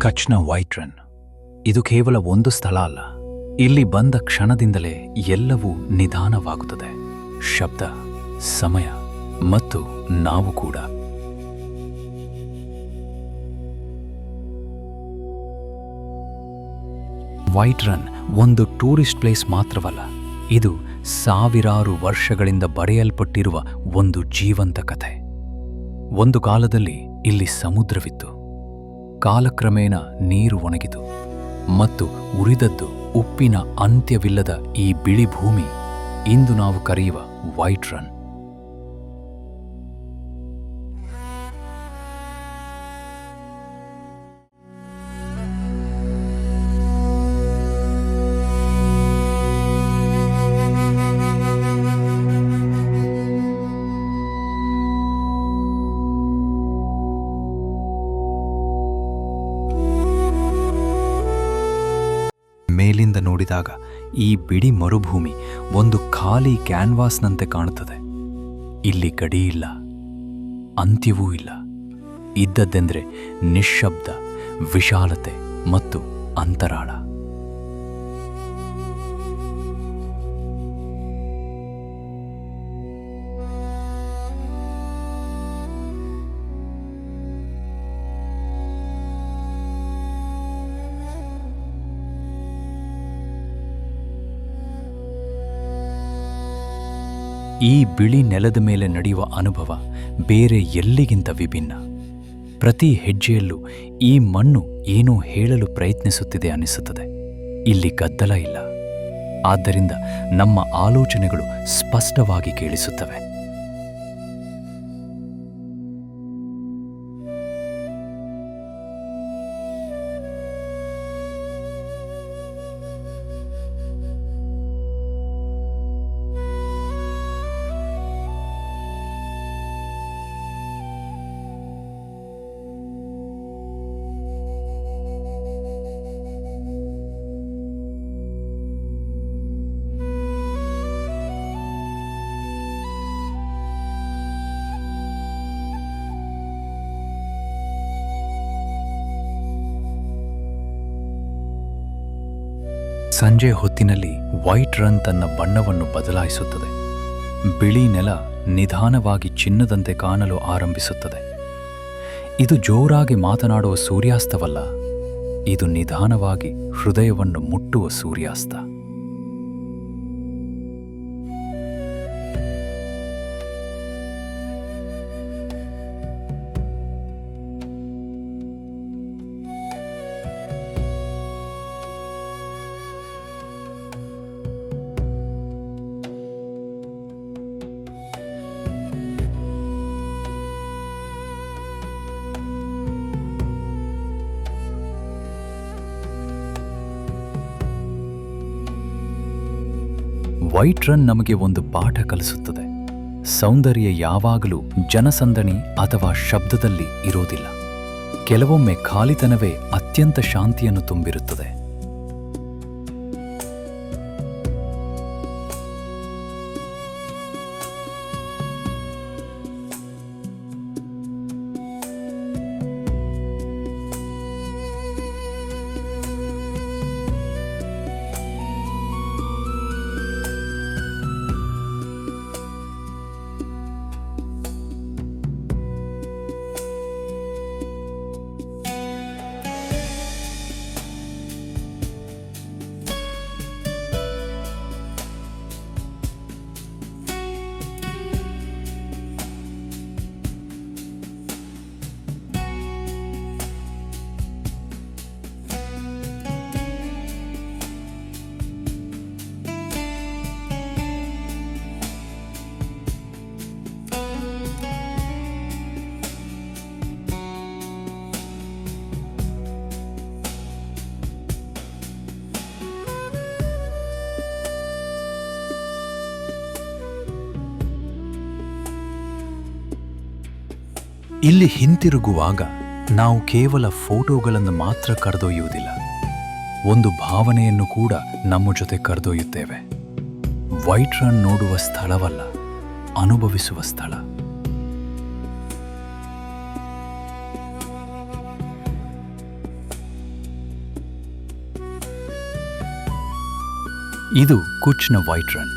ಕಚ್ನ white run ಇದು ಕೇವಲ ಒಂದು ಸ್ಥಳ ಅಲ್ಲ. ಇಲ್ಲಿ ಬಂದ ಕ್ಷಣದಿಂದಲೇ ಎಲ್ಲವೂ ನಿಧಾನವಾಗುತ್ತದೆ. ಶಬ್ದ, ಸಮಯ ಮತ್ತು ನಾವು ಕೂಡ. ವೈಟ್ ರನ್ ಒಂದು ಟೂರಿಸ್ಟ್ ಪ್ಲೇಸ್ ಮಾತ್ರವಲ್ಲ, ಇದು ಸಾವಿರಾರು ವರ್ಷಗಳಿಂದ ಬರೆಯಲ್ಪಟ್ಟಿರುವ ಒಂದು ಜೀವಂತ ಕಥೆ. ಒಂದು ಕಾಲದಲ್ಲಿ ಇಲ್ಲಿ ಸಮುದ್ರವಿತ್ತು. ಕಾಲಕ್ರಮೇಣ ನೀರು ಒಣಗಿತು ಮತ್ತು ಉರಿದದ್ದು ಉಪ್ಪಿನ ಅಂತ್ಯವಿಲ್ಲದ ಈ ಬಿಳಿ ಭೂಮಿ ಇಂದು ನಾವು ಕರೆಯುವ ವೈಟ್ ರನ್. ಮೇಲಿಂದ ನೋಡಿದಾಗ ಈ ಬಿಡಿ ಮರುಭೂಮಿ ಒಂದು ಖಾಲಿ ಕ್ಯಾನ್ವಾಸ್ನಂತೆ ಕಾಣುತ್ತದೆ. ಇಲ್ಲಿ ಗಡಿಯಿಲ್ಲ, ಅಂತ್ಯವೂ ಇಲ್ಲ. ಇದ್ದದ್ದೆಂದರೆ ನಿಶ್ಶಬ್ದ, ವಿಶಾಲತೆ ಮತ್ತು ಅಂತರಾಳ. ಈ ಬಿಳಿ ನೆಲದ ಮೇಲೆ ನಡೆಯುವ ಅನುಭವ ಬೇರೆ ಎಲ್ಲಿಗಿಂತ ವಿಭಿನ್ನ. ಪ್ರತಿ ಹೆಜ್ಜೆಯಲ್ಲೂ ಈ ಮಣ್ಣು ಏನೋ ಹೇಳಲು ಪ್ರಯತ್ನಿಸುತ್ತಿದೆ ಅನಿಸುತ್ತದೆ. ಇಲ್ಲಿ ಗದ್ದಲ ಇಲ್ಲ, ಆದ್ದರಿಂದ ನಮ್ಮ ಆಲೋಚನೆಗಳು ಸ್ಪಷ್ಟವಾಗಿ ಕೇಳಿಸುತ್ತವೆ. ಸಂಜೆ ಹೊತ್ತಿನಲ್ಲಿ ವೈಟ್ ರನ್ ತನ್ನ ಬಣ್ಣವನ್ನು ಬದಲಾಯಿಸುತ್ತದೆ. ಬಿಳಿ ನೆಲ ನಿಧಾನವಾಗಿ ಚಿನ್ನದಂತೆ ಕಾಣಲು ಆರಂಭಿಸುತ್ತದೆ. ಇದು ಜೋರಾಗಿ ಮಾತನಾಡುವ ಸೂರ್ಯಾಸ್ತವಲ್ಲ, ಇದು ನಿಧಾನವಾಗಿ ಹೃದಯವನ್ನು ಮುಟ್ಟುವ ಸೂರ್ಯಾಸ್ತ. ವೈಟ್ ರನ್ ನಮಗೆ ಒಂದು ಪಾಠ ಕಲಿಸುತ್ತದೆ. ಸೌಂದರ್ಯ ಯಾವಾಗಲೂ ಜನಸಂದಣಿ ಅಥವಾ ಶಬ್ದದಲ್ಲಿ ಇರೋದಿಲ್ಲ. ಕೆಲವೊಮ್ಮೆ ಖಾಲಿತನವೇ ಅತ್ಯಂತ ಶಾಂತಿಯನ್ನು ತುಂಬಿರುತ್ತದೆ. ಇಲ್ಲಿ ಹಿಂತಿರುಗುವಾಗ ನಾವು ಕೇವಲ ಫೋಟೋಗಳನ್ನು ಮಾತ್ರ ಕರೆದೊಯ್ಯುವುದಿಲ್ಲ, ಒಂದು ಭಾವನೆಯನ್ನು ಕೂಡ ನಮ್ಮ ಜೊತೆ ಕರೆದೊಯ್ಯುತ್ತೇವೆ. ವೈಟ್ ರನ್ ನೋಡುವ ಸ್ಥಳವಲ್ಲ, ಅನುಭವಿಸುವ ಸ್ಥಳ. ಇದು ಕುಚ್ನ ವೈಟ್ ರನ್.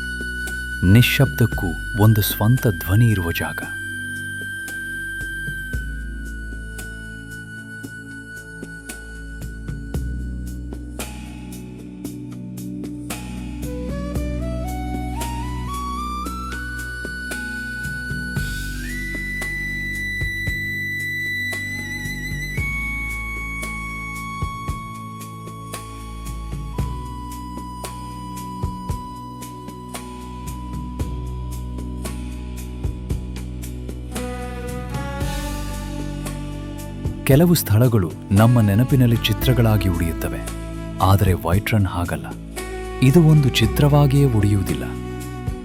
ನಿಶ್ಶಬ್ದಕ್ಕೂ ಒಂದು ಸ್ವಂತ ಧ್ವನಿ ಇರುವ ಜಾಗ. ಕೆಲವು ಸ್ಥಳಗಳು ನಮ್ಮ ನೆನಪಿನಲ್ಲಿ ಚಿತ್ರಗಳಾಗಿ ಉಳಿಯುತ್ತವೆ. ಆದರೆ ವೈಟ್ ರನ್ ಹಾಗಲ್ಲ. ಇದು ಒಂದು ಚಿತ್ರವಾಗಿಯೇ ಉಳಿಯುವುದಿಲ್ಲ.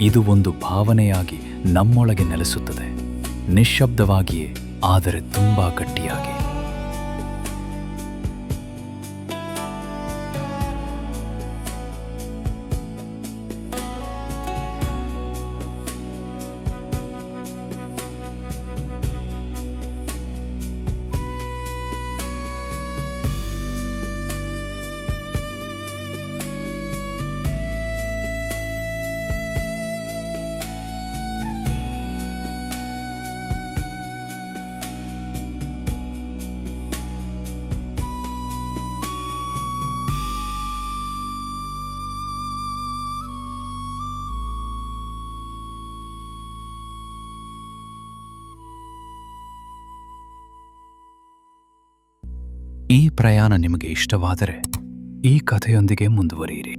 ಇದು ಒಂದು ಭಾವನೆಯಾಗಿ ನಮ್ಮೊಳಗೆ ನೆಲೆಸುತ್ತದೆ. ನಿಶ್ಶಬ್ದವಾಗಿಯೇ, ಆದರೆ ತುಂಬಾ ಗಟ್ಟಿಯಾಗಿ. ಈ ಪ್ರಯಾಣ ನಿಮಗೆ ಇಷ್ಟವಾದರೆ ಈ ಕಥೆಯೊಂದಿಗೆ ಮುಂದುವರಿಯಿರಿ.